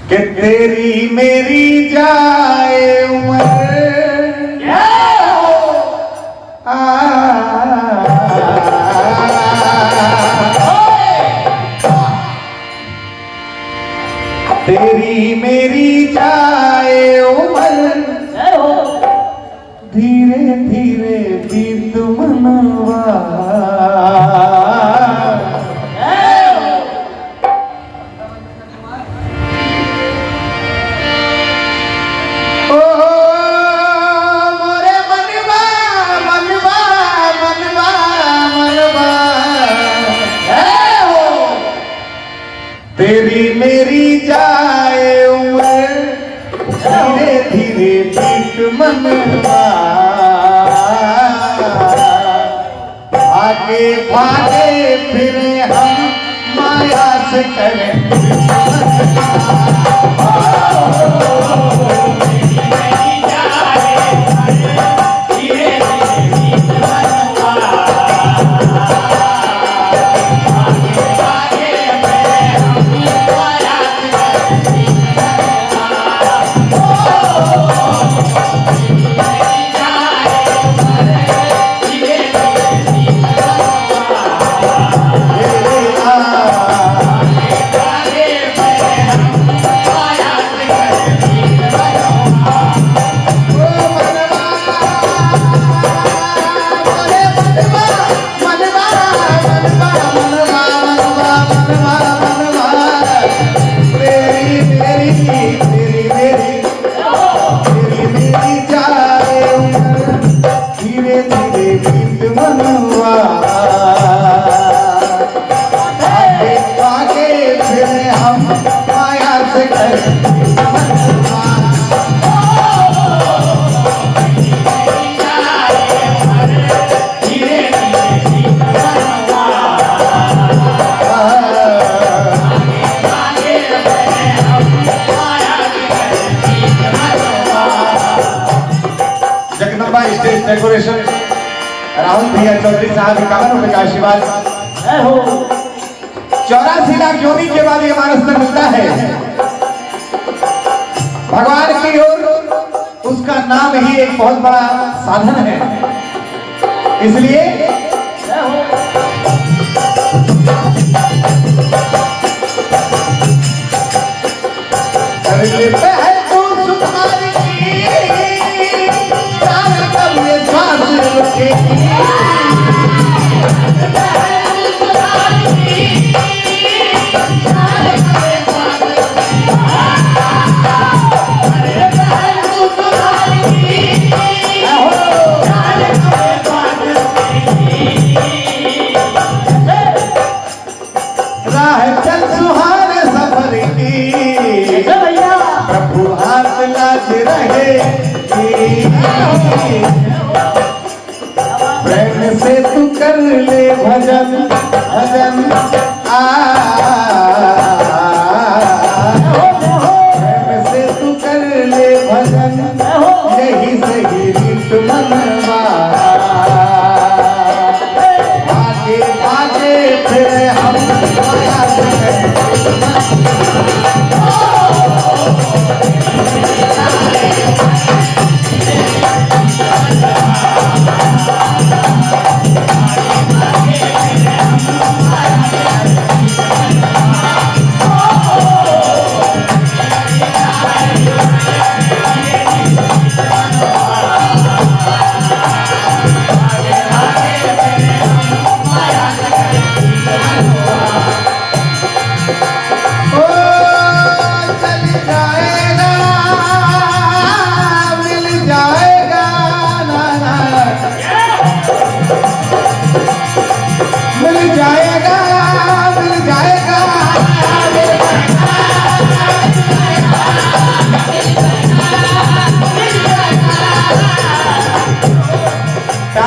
कि तेरी मेरी जाए उम्र तेरी मेरी जाए उम्र धीरे धीरे बीत मनवा तेरी मेरी जाए उम्र धीरे धीरे बीत मनवा आगे भागे फिरे हम माया से करें स्टेज डेकोरेशन राहुल भैया चौधरी साहब 51 रुपए का आशीर्वाद 84 लाख जोड़ी के बाद ये मान स्तर मिलता है भगवान की ओर। उसका नाम ही एक बहुत बड़ा साधन है, इसलिए प्रेम से तू कर ले भजन भजन प्रेम से तू कर ले भजन यही सही रीत मनवा आगे आगे फिर हम माया से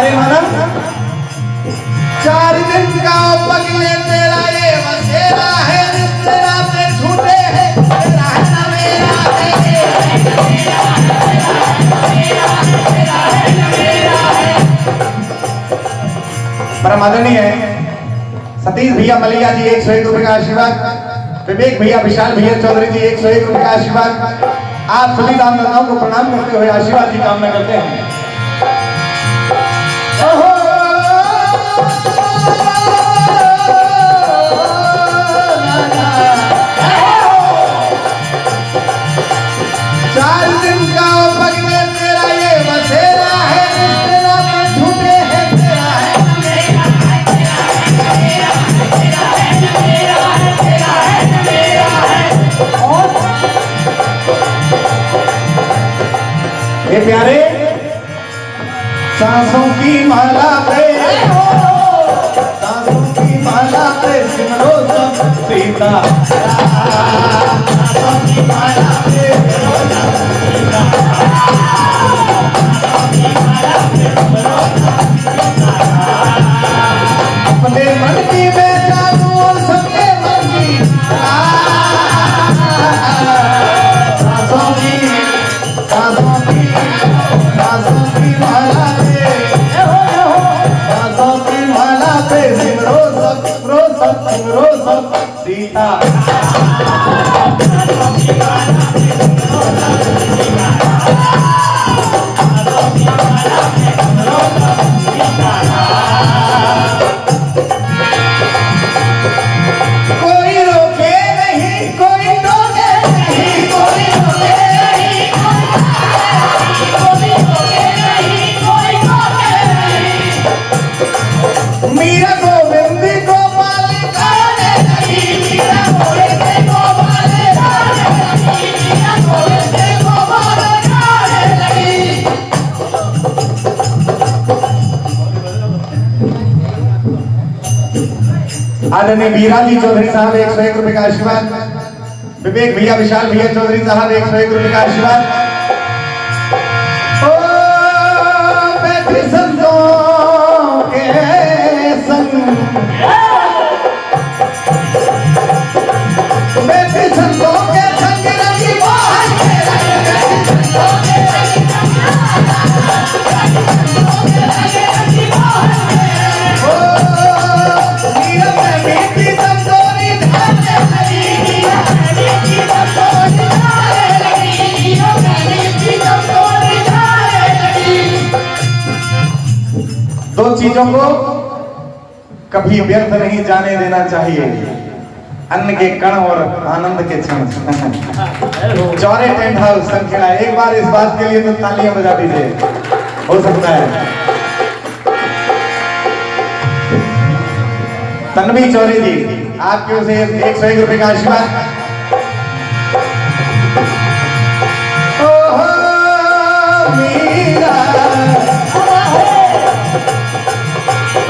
प्यारे मानव, 4 दिन का पगले तेरा ये बसेरा है, रिश्ते नाते झूठे हैं, तेरा है ना मेरा है। परम आदरणीय सतीश भैया मलिया जी 101 रुपए का आशीर्वाद, विवेक भैया, विशाल भैया चौधरी जी 101 रुपए का आशीर्वाद। आप सभी दानदाताओं को प्रणाम करते हुए आशीर्वाद की कामना करते हैं। 4 दिन का पगले तेरा ये बसेरा है, रिश्ते नाते झूठे हैं, तेरा है ना मेरा है, तेरा है ना मेरा है, तेरा है ना मेरा है। और ये प्यारे सांसों की माला पे, सांसों की माला पे सिमरो सब सीता, सांसों की माला पे सिमरो सब सीता, अपने मन की बेचारू और सबके मन की, सांसों की माला पे, सांसों की माला पे सिमरो सब सीता। कोई रोके नहीं, कोई रोके नहीं, कोई रोके नहीं, कोई रोके नहीं, कोई रोके नहीं। मीरा गोविंद गोपाल गाने लगी, मीरा गोविंद गोपाल गाने लगी, मीरा गोविंद गोपाल गाने लगी। आदरणीय बीराजी चौधरी साहब 101 रुपए का आशीर्वाद, विवेक भैया, विशाल भैया चौधरी साहब 101 रुपए का आशीर्वाद। ओ बैठे संतों के संग, बैठे संतों के संग रंगी मोहन के रंग, बैठे संतों के संग रंगी मोहन के रंग। ओ मीरा में मीठी तंदूरी धाने लगी, मीरा में मीठी तंदूरी धाने लगी, मीरा में मीठी तंदूरी धाने लगी। 2 चीजों को कभी व्यर्थ नहीं जाने देना चाहिए, अन्न के कण और आनंद के क्षण। चौरे टेंट हाउस संख्या, एक बार इस बात के लिए तो तालियां बजा दीजिए, हो सकता है। तन्वी चौरे जी, आपके उसे 101 रुपए का आशीर्वाद। ओहो मीरा,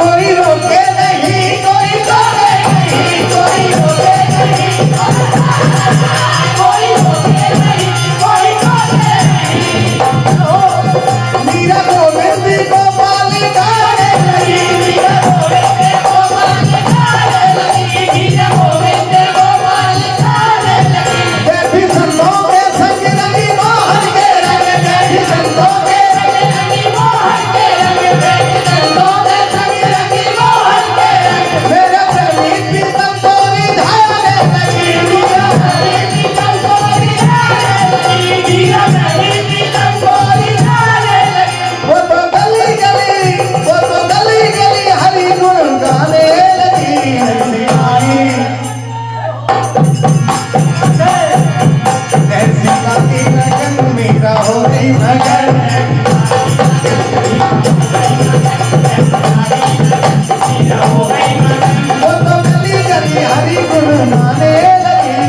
कोई रोके नहीं, कोई रोके नहीं, कोई रोके नहीं, कोई रोके नहीं, कोई रोके नहीं। मीरा गोविंद गोपाल गाने लगी, मीरा गोविंद गोपाल गाने लगी, मीरा गोविंद गोपाल गाने लगी। बैठी संतों के संग रंगी मोहन के रंग, बैठी संतों के संग रंगी मोहन के रंग, बैठी संतों के संग रंगी मोहन के रंग। मेरा प्रेमी की तंदूरी धाने लगी, मीरा प्रेमी की तंदूरी धाने लगी, मीरा प्रेमी की तंदूरी धाने लगी। वो तो गली गली, वो तो गली गली हरि गुण गाने लगी, ऐसी आई ऐसी गाती लगन, मीरा हो गई मगन। वो तो गली गली हरि गुण गाने लगी।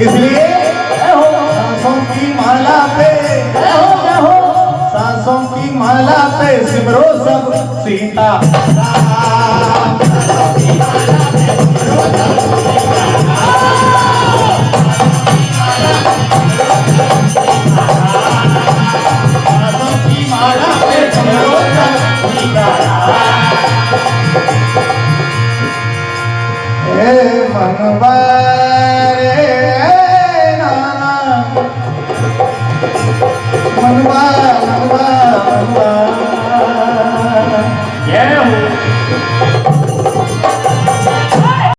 इसलिए सांसों की माला पे, सांसों की माला पे सिमरो सब सीता। सांसों की माला पे भगवान